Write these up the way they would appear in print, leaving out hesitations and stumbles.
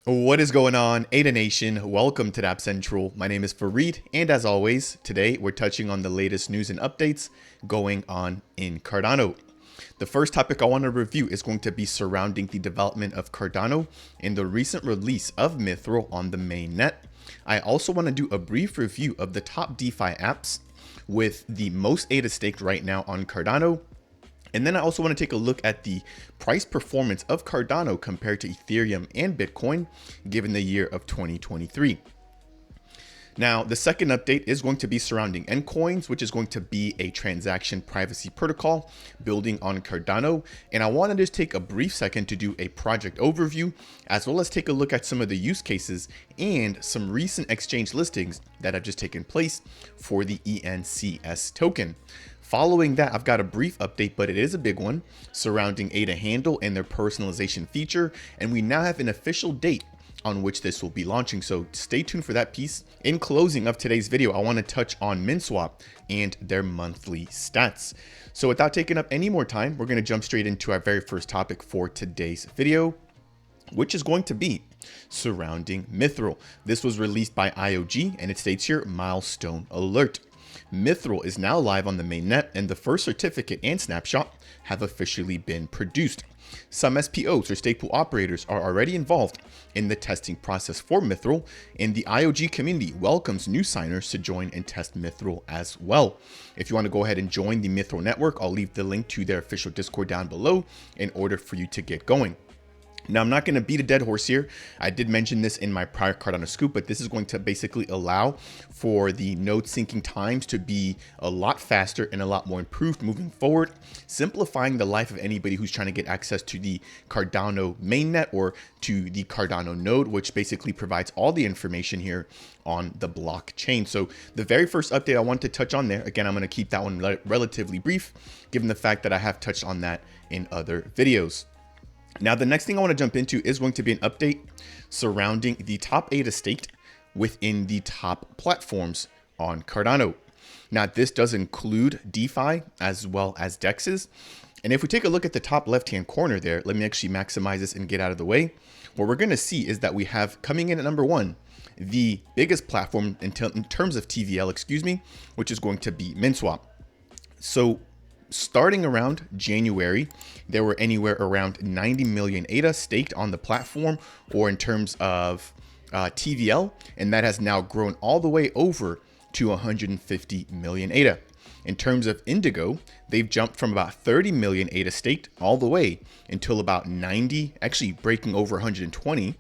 What is going on, Ada Nation? Welcome to Dapp Central. My name is Fareed, and as always, today we're touching on the latest news and updates going on in Cardano. The first topic I want to review is going to be surrounding the development of Cardano and the recent release of Mithril on the mainnet. I also want to do a brief review of the top DeFi apps with the most ADA staked right now on Cardano. And then I also want to take a look at the price performance of Cardano compared to Ethereum and Bitcoin, given the year of 2023. Now, the second update is going to be surrounding ENCOINS, which is going to be a transaction privacy protocol building on Cardano. And I want to just take a brief second to do a project overview, as well as take a look at some of the use cases and some recent exchange listings that have just taken place for the ENCS token. Following that, I've got a brief update, but it is a big one, surrounding ADA Handle and their personalization feature, and we now have an official date on which this will be launching, so stay tuned for that piece. In closing of today's video, I want to touch on Minswap and their monthly stats. So without taking up any more time, we're going to jump straight into our very first topic for today's video, which is going to be surrounding Mithril. This was released by IOG, and it states here, milestone alert. Mithril is now live on the mainnet, and the first certificate and snapshot have officially been produced. Some SPOs or stake pool operators are already involved in the testing process for Mithril, and the IOG community welcomes new signers to join and test Mithril as well. If you want to go ahead and join the Mithril network, I'll leave the link to their official Discord down below in order for you to get going. Now, I'm not going to beat a dead horse here. I did mention this in my prior Cardano scoop, but this is going to basically allow for the node syncing times to be a lot faster and a lot more improved moving forward, simplifying the life of anybody who's trying to get access to the Cardano mainnet or to the Cardano node, which basically provides all the information here on the blockchain. So the very first update I want to touch on there, again, I'm going to keep that one relatively brief, given the fact that I have touched on that in other videos. Now, the next thing I want to jump into is going to be an update surrounding the top ADA staked within the top platforms on Cardano. Now, this does include DeFi as well as DEXs. And if we take a look at the top left-hand corner there, let me actually maximize this and get out of the way. What we're going to see is that we have coming in at number one, the biggest platform in terms of TVL, which is going to be Minswap. So starting around January, there were anywhere around 90 million ADA staked on the platform, or in terms of TVL, and that has now grown all the way over to 150 million ADA. In terms of Indigo, they've jumped from about 30 million ADA staked all the way until about 90, actually breaking over 120.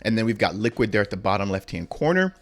And then we've got Liquid there at the bottom left-hand corner,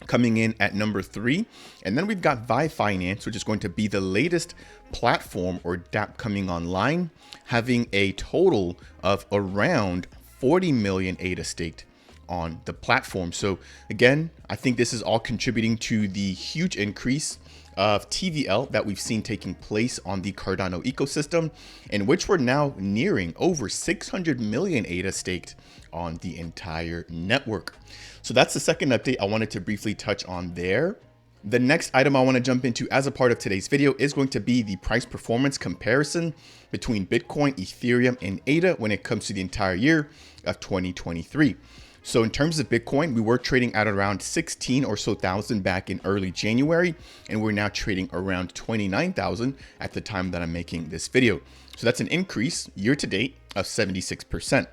coming in at number 3. And then we've got Vi Finance, which is going to be the latest platform or Dapp coming online, having a total of around 40 million ADA staked on the platform. So again, I think this is all contributing to the huge increase of TVL that we've seen taking place on the Cardano ecosystem, in which we're now nearing over 600 million ADA staked on the entire network. So that's the second update I wanted to briefly touch on there. The next item I want to jump into as a part of today's video is going to be the price performance comparison between Bitcoin, Ethereum, and ADA when it comes to the entire year of 2023. So in terms of Bitcoin, we were trading at around 16 or so thousand back in early January, and we're now trading around 29,000 at the time that I'm making this video. So that's an increase year to date of 76%.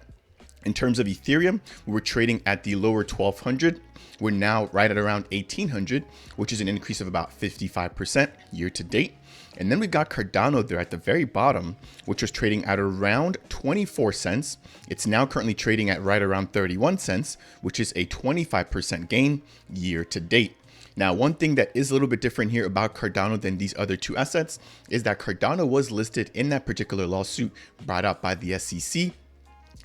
In terms of Ethereum, we were trading at the lower 1200. We're now right at around 1800, which is an increase of about 55% year to date. And then we got Cardano there at the very bottom, which was trading at around 24 cents. It's now currently trading at right around 31 cents, which is a 25% gain year to date. Now, one thing that is a little bit different here about Cardano than these other two assets is that Cardano was listed in that particular lawsuit brought out by the SEC.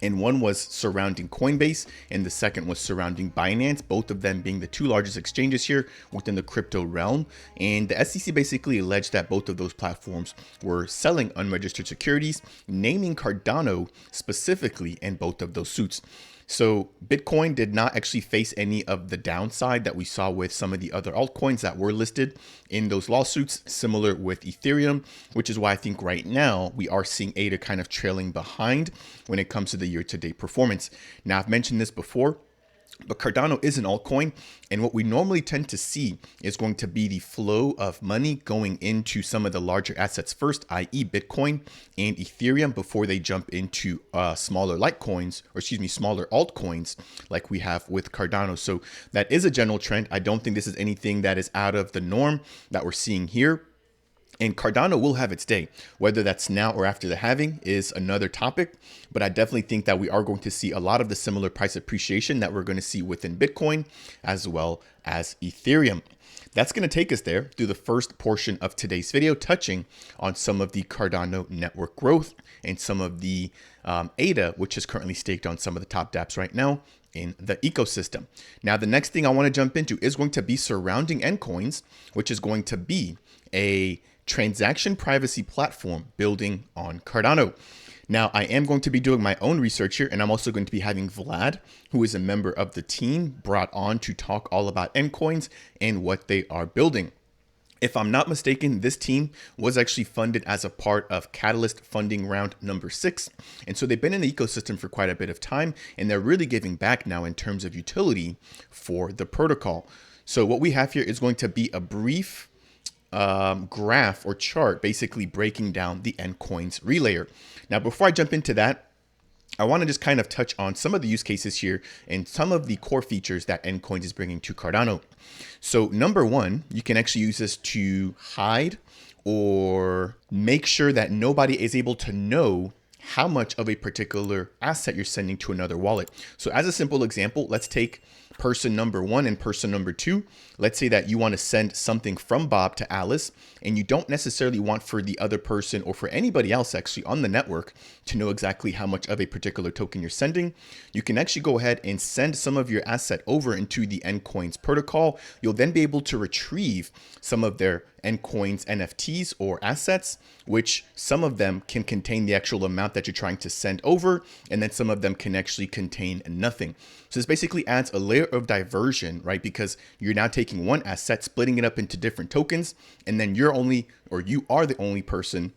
And one was surrounding Coinbase, and the second was surrounding Binance, both of them being the two largest exchanges here within the crypto realm. And the SEC basically alleged that both of those platforms were selling unregistered securities, naming Cardano specifically in both of those suits. So Bitcoin did not actually face any of the downside that we saw with some of the other altcoins that were listed in those lawsuits, similar with Ethereum, which is why I think right now we are seeing ADA kind of trailing behind when it comes to the year-to-date performance. Now, I've mentioned this before. But Cardano is an altcoin, and what we normally tend to see is going to be the flow of money going into some of the larger assets first, i.e. Bitcoin and Ethereum, before they jump into smaller Litecoins, or excuse me, smaller altcoins like we have with Cardano. So that is a general trend. I don't think this is anything that is out of the norm that we're seeing here. And Cardano will have its day. Whether that's now or after the halving is another topic, but I definitely think that we are going to see a lot of the similar price appreciation that we're going to see within Bitcoin as well as Ethereum. That's going to take us there through the first portion of today's video, touching on some of the Cardano network growth and some of the ADA, which is currently staked on some of the top dApps right now in the ecosystem. Now, the next thing I want to jump into is going to be surrounding ENCOINS, which is going to be a transaction privacy platform building on Cardano. Now, I am going to be doing my own research here, and I'm also going to be having Vlad, who is a member of the team, brought on to talk all about ENCOINS and what they are building. If I'm not mistaken, this team was actually funded as a part of Catalyst funding round number 6. And so they've been in the ecosystem for quite a bit of time, and they're really giving back now in terms of utility for the protocol. So what we have here is going to be a brief graph or chart basically breaking down the ENCOINS relayer. Now, before I jump into that, I want to just kind of touch on some of the use cases here and some of the core features that ENCOINS is bringing to Cardano. So number one, you can actually use this to hide or make sure that nobody is able to know how much of a particular asset you're sending to another wallet. So as a simple example, let's take person number 1 and person number 2. Let's say that you want to send something from Bob to Alice, and you don't necessarily want for the other person or for anybody else actually on the network to know exactly how much of a particular token you're sending. You can actually go ahead and send some of your asset over into the ENCOINS protocol. You'll then be able to retrieve some of their ENCOINS NFTs or assets, which some of them can contain the actual amount that you're trying to send over, and then some of them can actually contain nothing. So this basically adds a layer of diversion, right? Because you're now taking one asset, splitting it up into different tokens, and then you are the only person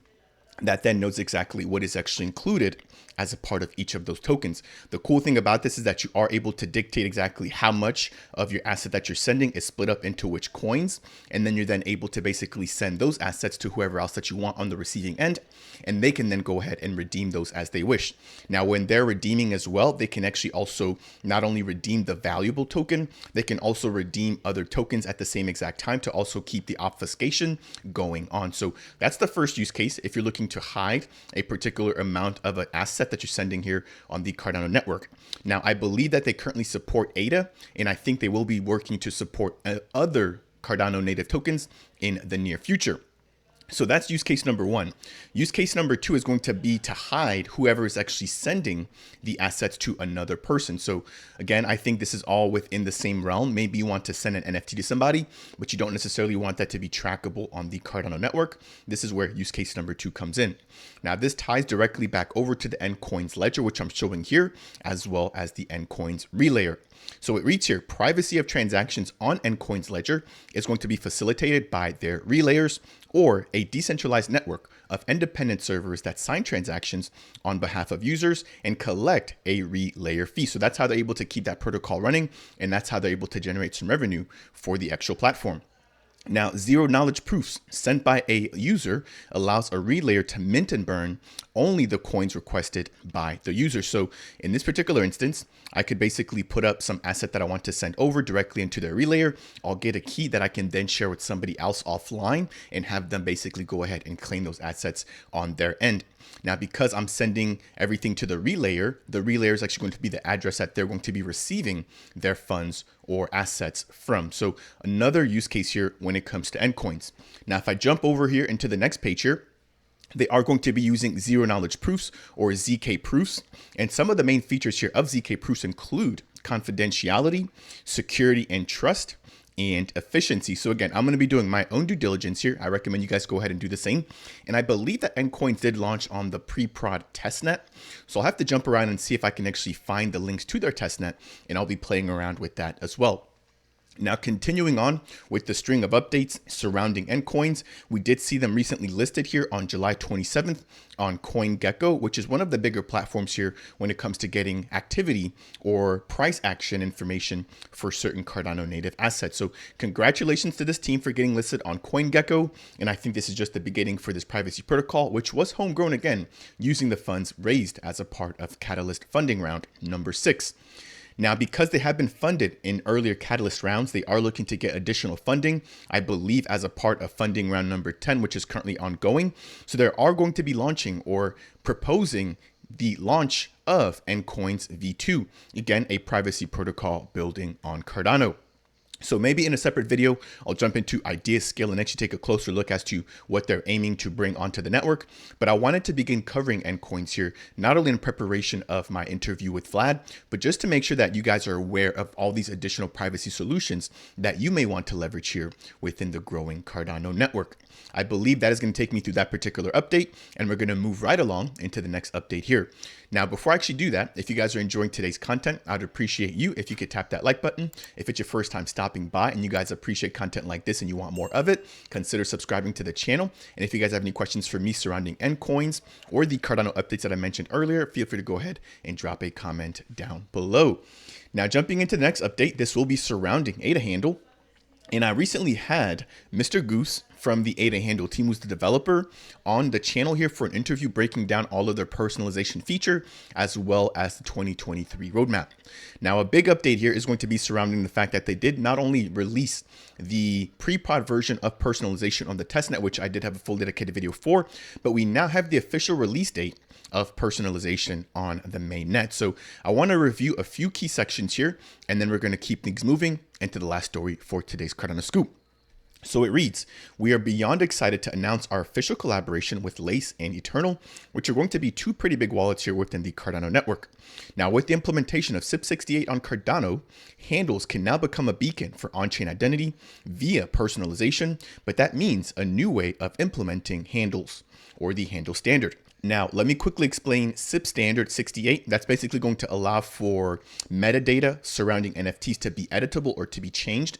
that then knows exactly what is actually included as a part of each of those tokens. The cool thing about this is that you are able to dictate exactly how much of your asset that you're sending is split up into which coins, and then you're then able to basically send those assets to whoever else that you want on the receiving end, and they can then go ahead and redeem those as they wish. Now, when they're redeeming as well, they can actually also not only redeem the valuable token, they can also redeem other tokens at the same exact time to also keep the obfuscation going on. So that's the first use case if you're looking to hide a particular amount of an asset that you're sending here on the Cardano network. Now, I believe that they currently support ADA, and I think they will be working to support other Cardano native tokens in the near future. So that's use case number 1. Use case number 2 is going to be to hide whoever is actually sending the assets to another person. So again, I think this is all within the same realm. Maybe you want to send an NFT to somebody, but you don't necessarily want that to be trackable on the Cardano network. This is where use case number 2 comes in. Now, this ties directly back over to the ENCOINS ledger, which I'm showing here, as well as the ENCOINS relayer. So it reads here, privacy of transactions on ENCOINS ledger is going to be facilitated by their relayers, or a decentralized network of independent servers that sign transactions on behalf of users and collect a relayer fee. So that's how they're able to keep that protocol running, and that's how they're able to generate some revenue for the actual platform. Now, zero knowledge proofs sent by a user allows a relayer to mint and burn only the coins requested by the user. So in this particular instance, I could basically put up some asset that I want to send over directly into their relayer. I'll get a key that I can then share with somebody else offline and have them basically go ahead and claim those assets on their end. Now, because I'm sending everything to the relayer is actually going to be the address that they're going to be receiving their funds or assets from. So another use case here when it comes to ENCOINS. Now, if I jump over here into the next page here, they are going to be using zero knowledge proofs or ZK proofs. And some of the main features here of ZK proofs include confidentiality, security and trust, and efficiency. So again, I'm going to be doing my own due diligence here. I recommend you guys go ahead and do the same. And I believe that ENCOINS did launch on the pre-prod testnet. So I'll have to jump around and see if I can actually find the links to their testnet, and I'll be playing around with that as well. Now, continuing on with the string of updates surrounding ENCOINS, we did see them recently listed here on July 27th on CoinGecko, which is one of the bigger platforms here when it comes to getting activity or price action information for certain Cardano native assets. So congratulations to this team for getting listed on CoinGecko. And I think this is just the beginning for this privacy protocol, which was homegrown again, using the funds raised as a part of Catalyst funding round number 6. Now, because they have been funded in earlier Catalyst rounds, they are looking to get additional funding, I believe, as a part of funding round number 10, which is currently ongoing. So they are going to be launching or proposing the launch of ENCOINS V2, again, a privacy protocol building on Cardano. So maybe in a separate video, I'll jump into idea scale and actually take a closer look as to what they're aiming to bring onto the network. But I wanted to begin covering ENCOINS here, not only in preparation of my interview with Vlad, but just to make sure that you guys are aware of all these additional privacy solutions that you may want to leverage here within the growing Cardano network. I believe that is going to take me through that particular update, and we're going to move right along into the next update here. Now, before I actually do that, if you guys are enjoying today's content, I'd appreciate you if you could tap that like button. If it's your first time stopping by and you guys appreciate content like this and you want more of it, consider subscribing to the channel. And if you guys have any questions for me surrounding ENCOINS or the Cardano updates that I mentioned earlier, feel free to go ahead and drop a comment down below. Now, jumping into the next update, this will be surrounding ADA Handle. And I recently had Mr. Goose from the ADA Handle team, who's the developer, on the channel here for an interview breaking down all of their personalization feature as well as the 2023 roadmap. Now, a big update here is going to be surrounding the fact that they did not only release the pre-prod version of personalization on the testnet, which I did have a full dedicated video for, but we now have the official release date of personalization on the mainnet. So I want to review a few key sections here, and then we're going to keep things moving into the last story for today's Cardano Scoop. So it reads, we are beyond excited to announce our official collaboration with Lace and Eternal, which are going to be two pretty big wallets here within the Cardano network. Now, with the implementation of CIP68 on Cardano, handles can now become a beacon for on-chain identity via personalization, but that means a new way of implementing handles, or the handle standard. Now, let me quickly explain CIP standard 68. That's basically going to allow for metadata surrounding NFTs to be editable or to be changed.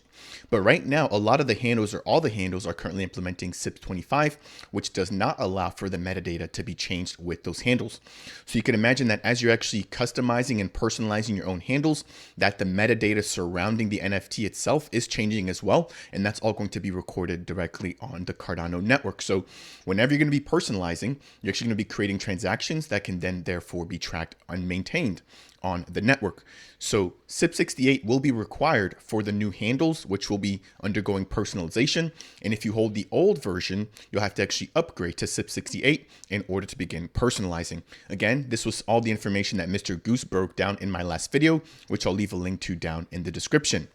But right now, a lot of the handles or all the handles are currently implementing CIP 25, which does not allow for the metadata to be changed with those handles. So you can imagine that as you're actually customizing and personalizing your own handles, that the metadata surrounding the NFT itself is changing as well. And that's all going to be recorded directly on the Cardano network. So whenever you're going to be personalizing, you're actually going to be creating transactions that can then therefore be tracked and maintained on the network. So CIP68 will be required for the new handles, which will be undergoing personalization. And if you hold the old version, you'll have to actually upgrade to CIP68 in order to begin personalizing. Again, this was all the information that Mr. Goose broke down in my last video, which I'll leave a link to down in the description.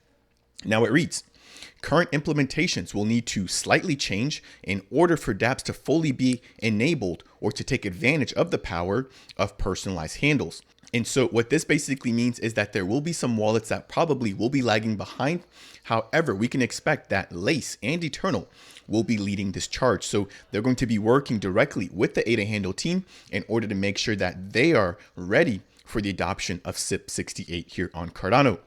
Now it reads, current implementations will need to slightly change in order for dApps to fully be enabled or to take advantage of the power of personalized handles. And so what this basically means is that there will be some wallets that probably will be lagging behind. However, we can expect that Lace and Eternal will be leading this charge. So they're going to be working directly with the ADA Handle team in order to make sure that they are ready for the adoption of CIP68 here on Cardano.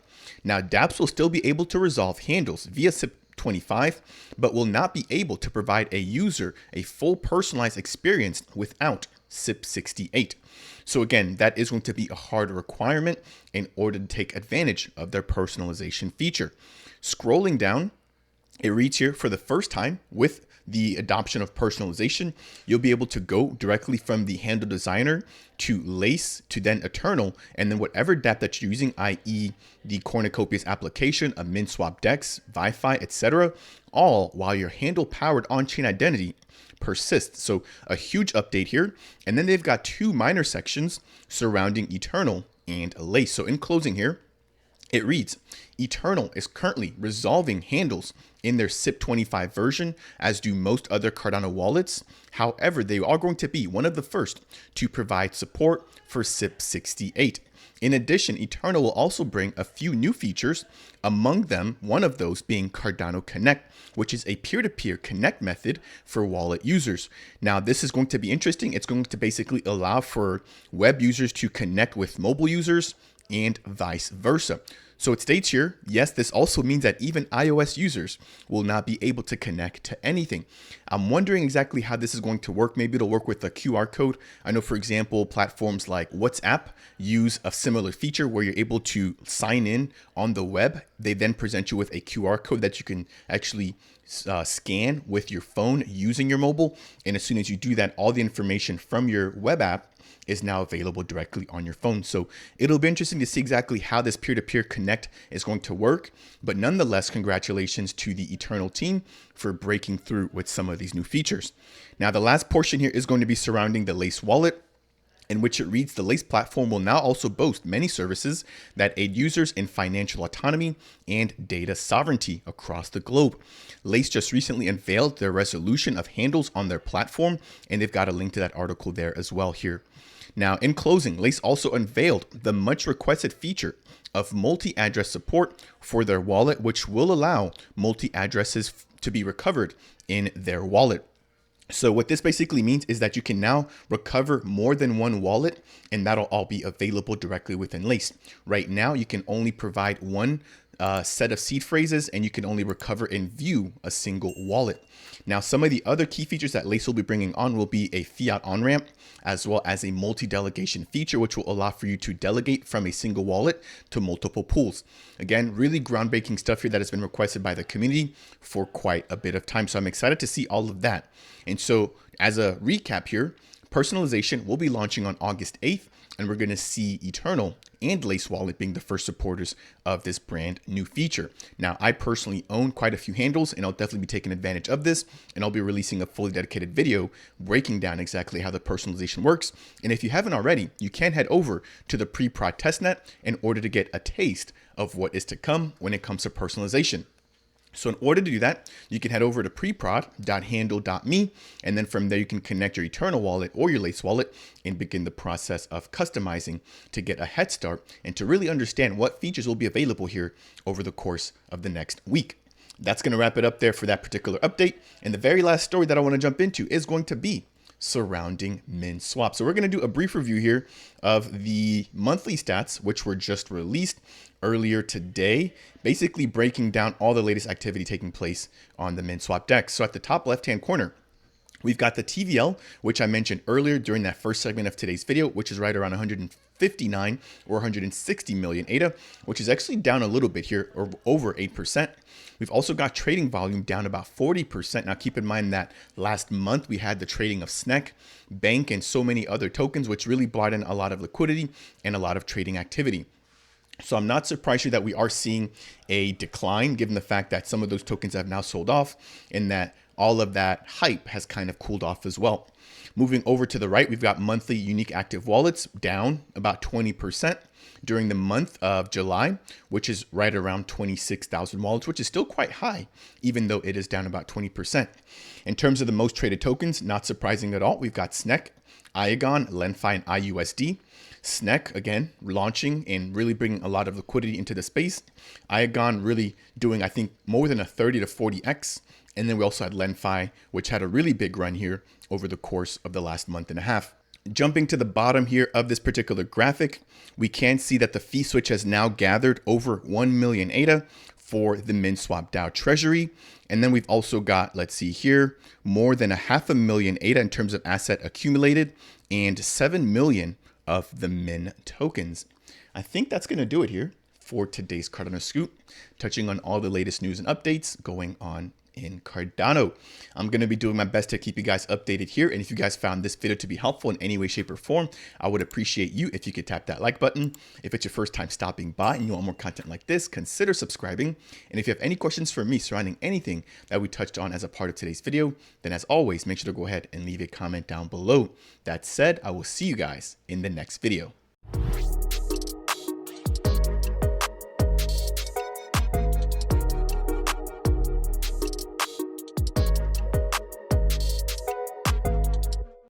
Now, dApps will still be able to resolve handles via CIP 25, but will not be able to provide a user a full personalized experience without CIP68. So again, that is going to be a hard requirement in order to take advantage of their personalization feature. Scrolling down, it reads here, for the first time with the adoption of personalization, you'll be able to go directly from the handle designer to Lace to then Eternal, and then whatever dApp that you're using, i.e. the Cornucopias application, a Minswap DEX, Wi-Fi, etc., all while your handle powered on-chain identity persists. So a huge update here. And then they've got two minor sections surrounding Eternal and Lace. So in closing here, it reads, Eternal is currently resolving handles in their CIP25 version, as do most other Cardano wallets. However, they are going to be one of the first to provide support for CIP68. In addition, Eternal will also bring a few new features, among them one of those being Cardano Connect, which is a peer-to-peer connect method for wallet users. Now, this is going to be interesting. It's going to basically allow for web users to connect with mobile users and vice versa. So it states here, yes, this also means that even iOS users will not be able to connect to anything. I'm wondering exactly how this is going to work. Maybe it'll work with a QR code. I know, for example, platforms like WhatsApp use a similar feature where you're able to sign in on the web. They then present you with a QR code that you can actually scan with your phone using your mobile. And as soon as you do that, all the information from your web app is now available directly on your phone. So it'll be interesting to see exactly how this peer-to-peer connect is going to work. But nonetheless, congratulations to the Eternal team for breaking through with some of these new features. Now, the last portion here is going to be surrounding the Lace wallet, in which it reads the Lace platform will now also boast many services that aid users in financial autonomy and data sovereignty across the globe. Lace just recently unveiled their resolution of handles on their platform, and they've got a link to that article there as well here. Now, in closing, Lace also unveiled the much requested feature of multi-address support for their wallet, which will allow multi-addresses to be recovered in their wallet. So what this basically means is that you can now recover more than one wallet, and that'll all be available directly within Lace. Right now, you can only provide one set of seed phrases, and you can only recover and view a single wallet. Now, some of the other key features that Lace will be bringing on will be a fiat on-ramp, as well as a multi-delegation feature, which will allow for you to delegate from a single wallet to multiple pools. Again, really groundbreaking stuff here that has been requested by the community for quite a bit of time. So I'm excited to see all of that. And so as a recap here, personalization will be launching on August 8th, and we're going to see Eternal and Lace Wallet being the first supporters of this brand new feature. Now, I personally own quite a few handles, and I'll definitely be taking advantage of this, and I'll be releasing a fully dedicated video breaking down exactly how the personalization works. And if you haven't already, you can head over to the pre-prod testnet in order to get a taste of what is to come when it comes to personalization. So in order to do that, you can head over to preprod.handle.me, and then from there you can connect your Eternal wallet or your Lace wallet and begin the process of customizing to get a head start and to really understand what features will be available here over the course of the next week. That's going to wrap it up there for that particular update. And the very last story that I want to jump into is going to be surrounding Minswap. So we're going to do a brief review here of the monthly stats, which were just released earlier today, basically breaking down all the latest activity taking place on the Minswap DEX. So at the top left-hand corner, we've got the TVL, which I mentioned earlier during that first segment of today's video, which is right around 159 or 160 million ADA, which is actually down a little bit here, or over 8%. We've also got trading volume down about 40%. Now keep in mind that last month we had the trading of SNEC, Bank, and so many other tokens, which really brought in a lot of liquidity and a lot of trading activity. So I'm not surprised here that we are seeing a decline, given the fact that some of those tokens have now sold off and that all of that hype has kind of cooled off as well. Moving over to the right, we've got monthly unique active wallets down about 20% during the month of July, which is right around 26,000 wallets, which is still quite high, even though it is down about 20%. In terms of the most traded tokens, not surprising at all, we've got SNEC, Iagon, LenFi, and IUSD. SNEC, again, launching and really bringing a lot of liquidity into the space. Iagon really doing, I think, more than a 30 to 40x. And then we also had LenFi, which had a really big run here over the course of the last month and a half. Jumping to the bottom here of this particular graphic, we can see that the fee switch has now gathered over 1 million ADA for the Minswap DAO treasury. And then we've also got, let's see here, more than 500,000 ADA in terms of asset accumulated and 7 million of the Min tokens. I think that's going to do it here for today's Cardano Scoop, touching on all the latest news and updates going on in Cardano. I'm going to be doing my best to keep you guys updated here. And if you guys found this video to be helpful in any way, shape, or form, I would appreciate you if you could tap that like button. If it's your first time stopping by and you want more content like this, consider subscribing. And if you have any questions for me surrounding anything that we touched on as a part of today's video, then as always, make sure to go ahead and leave a comment down below. That said, I will see you guys in the next video.